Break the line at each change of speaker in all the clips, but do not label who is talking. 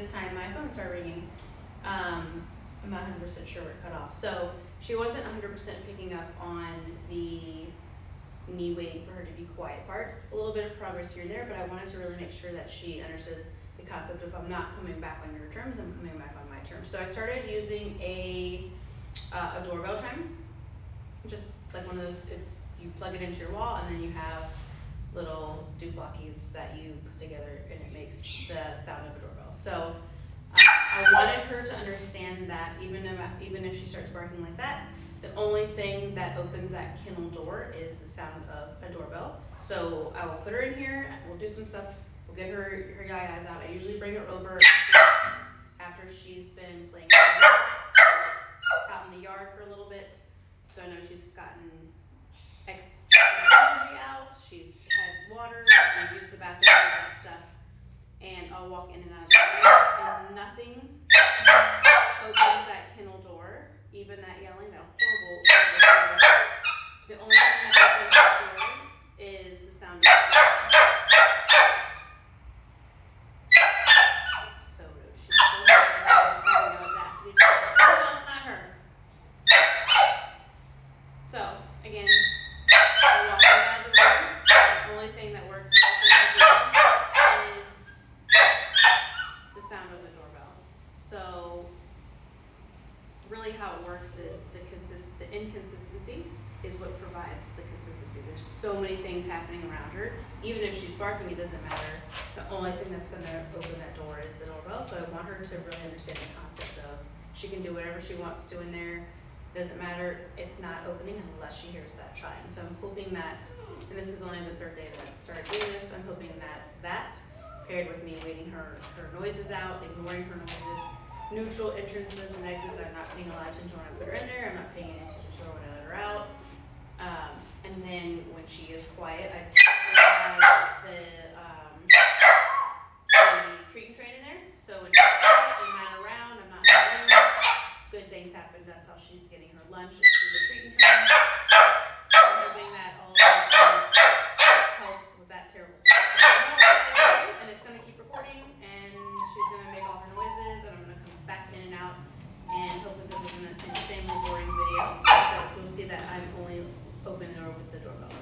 this time my phone started ringing. I'm not 100% sure where it cut off. So she wasn't 100% picking up on the me waiting for her to be quiet part. A little bit of progress here and there, but I wanted to really make sure that she understood the concept of I'm not coming back on your terms, I'm coming back on my terms. So I started using a doorbell chime, just like one of those, you plug it into your wall and then you have little dooflockies that you put together and it makes the sound of a doorbell. So I wanted her to understand that even if she starts barking like that, the only thing that opens that kennel door is the sound of a doorbell. So I will put her in here, we'll do some stuff, we'll get her eyes out. I usually bring her over after she's been playing out in the yard for a little bit. So I know she's gotten extra energy out, she's had water, we've used the bathroom, all that stuff. And I'll walk in and out of the room, and nothing opens that kennel door, even that yelling, that horrible sound. The only thing that opens that door is the sound of the so rude. She's so rude. Having the audacity to say, oh, no, it's not her. So, again, we're walking out of the room. The only thing that works is the sound of the doorbell. So, really how it works is the inconsistency is what provides the consistency. There's so many things happening around her. Even if she's barking, it doesn't matter. The only thing that's going to open that door is the doorbell. So I want her to really understand the concept of she can do whatever she wants to in there. Doesn't matter. It's not opening unless she hears that chime. So I'm hoping that, and this is only the third day that I've started doing this, I'm hoping that paired with me waiting her noises out, ignoring her noises, neutral entrances and exits, I'm not paying a lot of attention when I put her in there, I'm not paying any attention to her when I let her out. And then when she is quiet, I have the treat and train in there. So when she's quiet, I'm not around, I'm not in the room, good things happen. That's how she's getting her lunch, is through the treat and train. I'm hoping that all of those things help with that terrible stuff. So and it's going to keep recording, and she's going to make all her noises, and I'm going to come back in and out, and hopefully this isn't an insanely boring video, but you'll see that I'm only opening the door with the doorbell. So.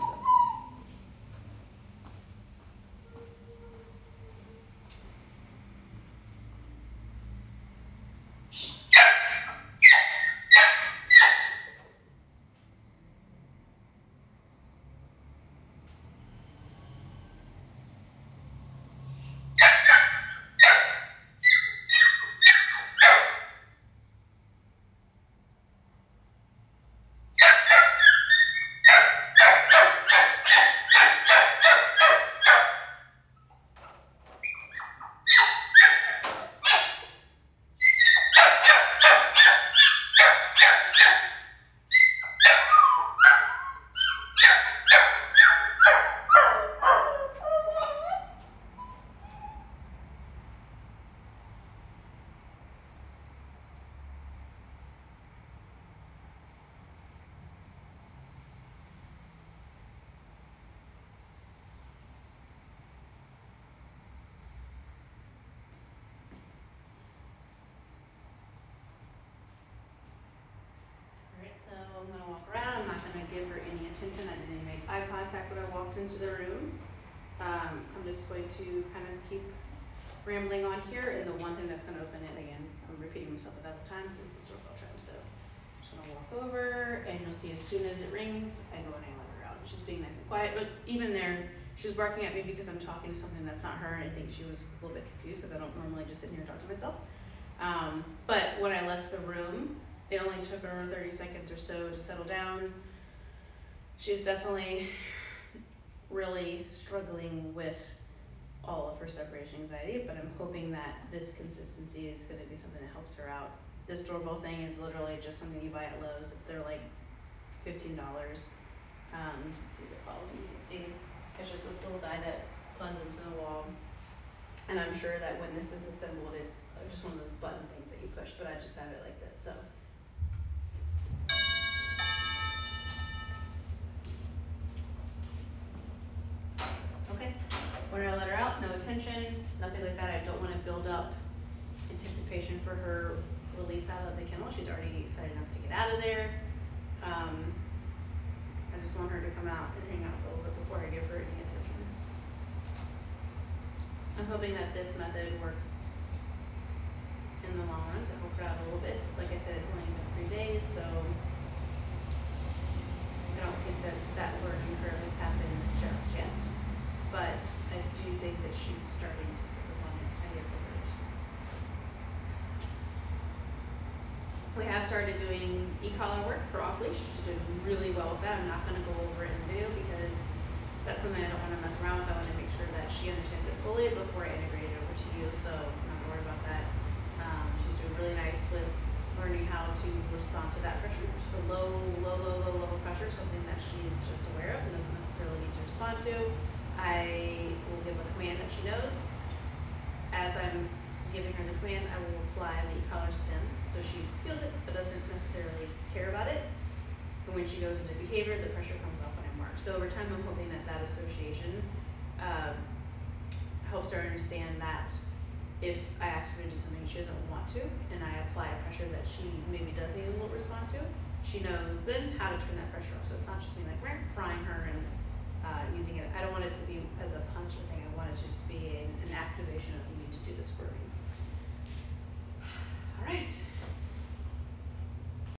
So I'm going to walk around. I'm not going to give her any attention. I didn't make eye contact when I walked into the room. I'm just going to kind of keep rambling on here, and the one thing that's going to open it, again, I'm repeating myself 1,000 times, is the doorbell chime. So I'm just going to walk over, and you'll see as soon as it rings, I go in and let her out. She's being nice and quiet. But even there, she was barking at me because I'm talking to something that's not her, and I think she was a little bit confused because I don't normally just sit here and talk to myself. But when I left the room, it only took her 30 seconds or so to settle down. She's definitely really struggling with all of her separation anxiety, but I'm hoping that this consistency is going to be something that helps her out. This doorbell thing is literally just something you buy at Lowe's. They're like $15. See if it follows me. You can see it's just this little die that plugs into the wall. And I'm sure that when this is assembled, it's just one of those button things that you push, but I just have it like this. So. Okay, when I let her out, no attention, nothing like that. I don't want to build up anticipation for her release out of the kennel. She's already excited enough to get out of there. I just want her to come out and hang out for a little bit before I give her any attention. I'm hoping that this method works in the long run to help her out a little bit. Like I said, it's only been 3 days, so I don't think that that learning curve has happened just yet. But I do think that she's starting to pick up on it. I give her it. We have started doing e-collar work for off-leash. She's doing really well with that. I'm not going to go over it in the video because that's something I don't want to mess around with. I want to make sure that she understands it fully before I integrate it over to you, so I'm not going to worry about that. She's doing really nice with learning how to respond to that pressure. Just a low pressure, something that she's just aware of and doesn't necessarily need to respond to. I will give a command that she knows. As I'm giving her the command, I will apply the e-collar stem, so she feels it but doesn't necessarily care about it. And when she goes into behavior, the pressure comes off when I mark. So over time, I'm hoping that that association helps her understand that if I ask her to do something she doesn't want to, and I apply a pressure that she maybe does need a little response to, she knows then how to turn that pressure off. So it's not just me like frying her and using it. I don't want it to be as a punishment thing. I want it to just be an activation of you need to do this for me. All right.